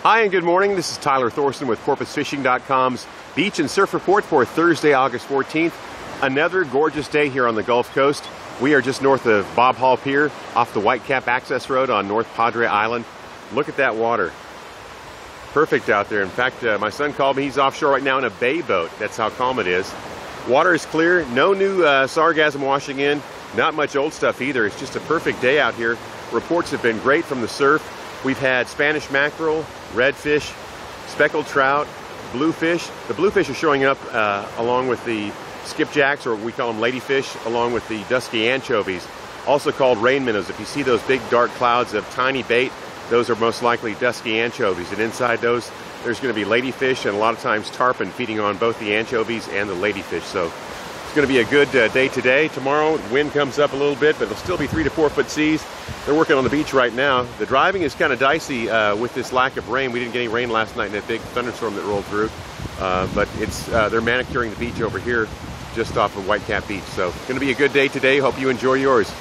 Hi and good morning. This is Tyler Thorson with PorpoiseFishing.com's Beach and Surf Report for Thursday, August 14th. Another gorgeous day here on the Gulf Coast. We are just north of Bob Hall Pier off the Whitecap Access Road on North Padre Island. Look at that water. Perfect out there. In fact, my son called me. He's offshore right now in a bay boat. That's how calm it is. Water is clear. No new sargassum washing in. Not much old stuff either. It's just a perfect day out here. Reports have been great from the surf. We've had Spanish mackerel, redfish, speckled trout, bluefish. The bluefish are showing up along with the skipjacks, or we call them ladyfish, along with the dusky anchovies, also called rain minnows. If you see those big dark clouds of tiny bait, those are most likely dusky anchovies. And inside those, there's going to be ladyfish and a lot of times tarpon feeding on both the anchovies and the ladyfish. So it's going to be a good day today. Tomorrow, wind comes up a little bit, but it'll still be 3 to 4 foot seas. They're working on the beach right now. The driving is kind of dicey with this lack of rain. We didn't get any rain last night in that big thunderstorm that rolled through. But it's they're manicuring the beach over here just off of Whitecap Beach. So it's going to be a good day today. Hope you enjoy yours.